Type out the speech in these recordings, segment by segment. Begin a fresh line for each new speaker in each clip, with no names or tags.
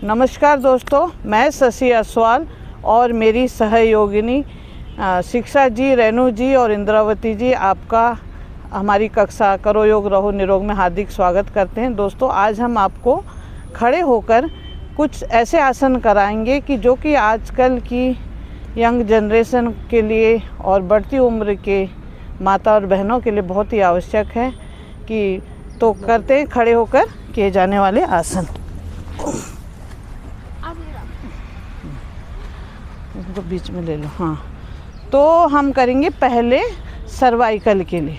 नमस्कार दोस्तों, मैं शशि असवाल और मेरी सहयोगिनी शिक्षा जी, रेणु जी और इंद्रावती जी आपका हमारी कक्षा करो योग रहो निरोग में हार्दिक स्वागत करते हैं। दोस्तों, आज हम आपको खड़े होकर कुछ ऐसे आसन कराएंगे कि जो कि आजकल की यंग जनरेशन के लिए और बढ़ती उम्र के माता और बहनों के लिए बहुत ही आवश्यक है कि तो करते हैं खड़े होकर किए जाने वाले आसन। तो बीच में ले लो। हाँ, तो हम करेंगे पहले सर्वाइकल के लिए।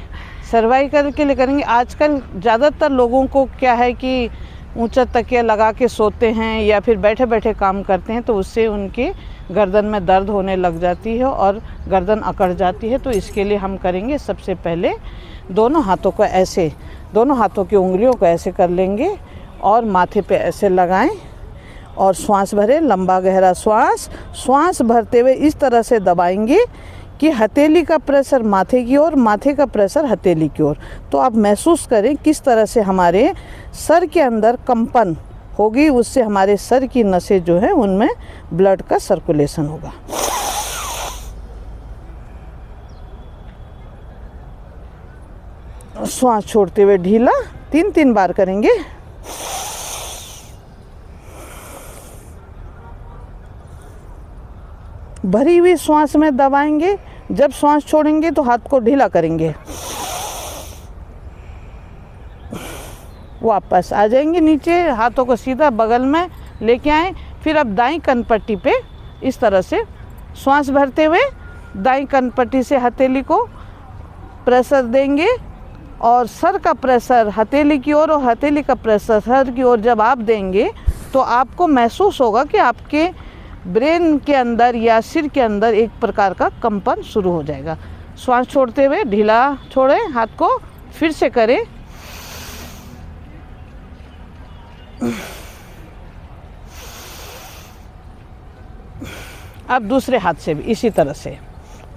सर्वाइकल के लिए करेंगे। आजकल ज़्यादातर लोगों को क्या है कि ऊंचा तकिया लगा के सोते हैं या फिर बैठे बैठे काम करते हैं, तो उससे उनके गर्दन में दर्द होने लग जाती है और गर्दन अकड़ जाती है। तो इसके लिए हम करेंगे सबसे पहले दोनों हाथों को ऐसे, दोनों हाथों की उंगलियों को ऐसे कर लेंगे और माथे पे ऐसे लगाएं और श्वास भरें, लंबा गहरा श्वास भरते हुए इस तरह से दबाएंगे कि हथेली का प्रेशर माथे की ओर, माथे का प्रेशर हथेली की ओर। तो आप महसूस करें किस तरह से हमारे सर के अंदर कंपन होगी, उससे हमारे सर की नसें जो है उनमें ब्लड का सर्कुलेशन होगा। श्वास छोड़ते हुए ढीला 3-3 बार करेंगे। भरी हुई श्वास में दबाएंगे। जब श्वास छोड़ेंगे तो हाथ को ढीला करेंगे, वापस आ जाएंगे नीचे, हाथों को सीधा बगल में लेके आए। फिर अब दाईं कनपट्टी पे इस तरह से श्वास भरते हुए दाईं कनपट्टी से हथेली को प्रेशर देंगे और सर का प्रेशर हथेली की ओर और हथेली का प्रेशर सर की ओर जब आप देंगे तो आपको महसूस होगा कि आपके ब्रेन के अंदर या सिर के अंदर एक प्रकार का कंपन शुरू हो जाएगा। श्वास छोड़ते हुए ढीला छोड़ें हाथ को, फिर से करें। अब दूसरे हाथ से भी इसी तरह से,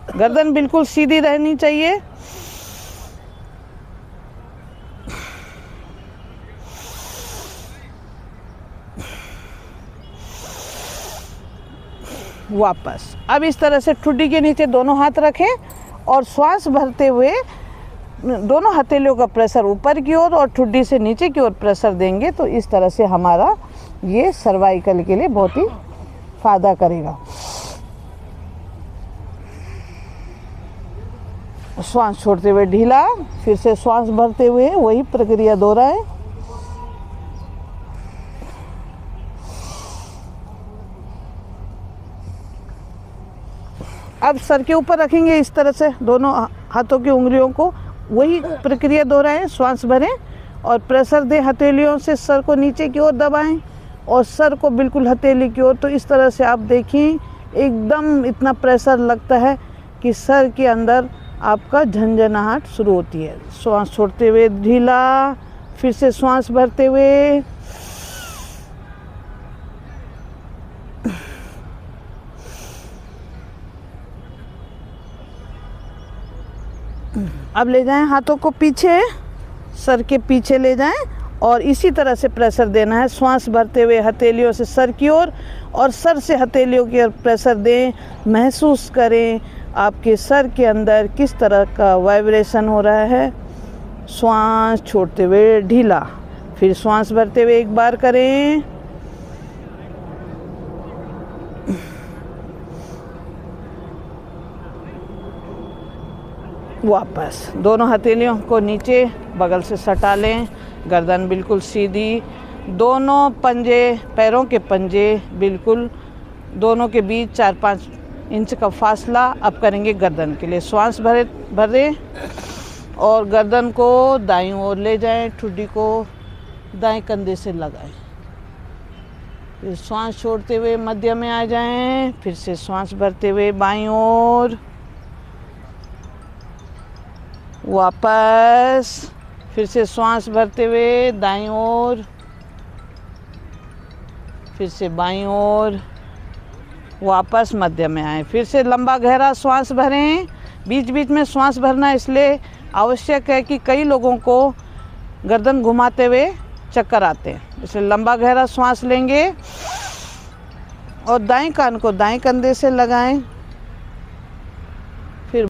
गर्दन बिल्कुल सीधी रहनी चाहिए। वापस अब इस तरह से ठुड्डी के नीचे दोनों हाथ रखें और श्वास भरते हुए दोनों हथेलियों का प्रेशर ऊपर की ओर और ठुड्डी से नीचे की ओर प्रेशर देंगे। तो इस तरह से हमारा ये सर्वाइकल के लिए बहुत ही फायदा करेगा। श्वास छोड़ते हुए ढीला, फिर से श्वास भरते हुए वही प्रक्रिया दोहराएं। अब सर के ऊपर रखेंगे इस तरह से दोनों हाथों की उंगलियों को, वही प्रक्रिया दोहराएं। श्वास भरें और प्रेशर दें हथेलियों से, सर को नीचे की ओर दबाएं और सर को बिल्कुल हथेली की ओर। तो इस तरह से आप देखिए एकदम इतना प्रेशर लगता है कि सर के अंदर आपका झंझनाहट शुरू होती है। श्वास छोड़ते हुए ढीला, फिर से श्वास भरते हुए। अब ले जाएं हाथों को पीछे, सर के पीछे ले जाएं और इसी तरह से प्रेशर देना है। श्वास भरते हुए हथेलियों से सर की ओर और सर से हथेलियों की ओर प्रेशर दें। महसूस करें आपके सर के अंदर किस तरह का वाइब्रेशन हो रहा है। श्वास छोड़ते हुए ढीला, फिर श्वास भरते हुए एक बार करें। वापस दोनों हथेलियों को नीचे बगल से सटा लें, गर्दन बिल्कुल सीधी, दोनों पंजे, पैरों के पंजे बिल्कुल दोनों के बीच 4-5 इंच का फासला। अब करेंगे गर्दन के लिए। श्वास भरें और गर्दन को दाईं ओर ले जाएं, ठुड्डी को दाएं कंधे से लगाएं। फिर श्वास छोड़ते हुए मध्य में आ जाएं, फिर से श्वास भरते हुए बाईं ओर, वापस फिर से श्वास भरते हुए दाईं ओर, फिर से बाईं ओर, वापस मध्य में आए। फिर से लंबा गहरा श्वास भरें। बीच बीच में श्वास भरना इसलिए आवश्यक है कि कई लोगों को गर्दन घुमाते हुए चक्कर आते हैं। इसलिए लंबा गहरा श्वास लेंगे और दाएं कान को दाएं कंधे से लगाएं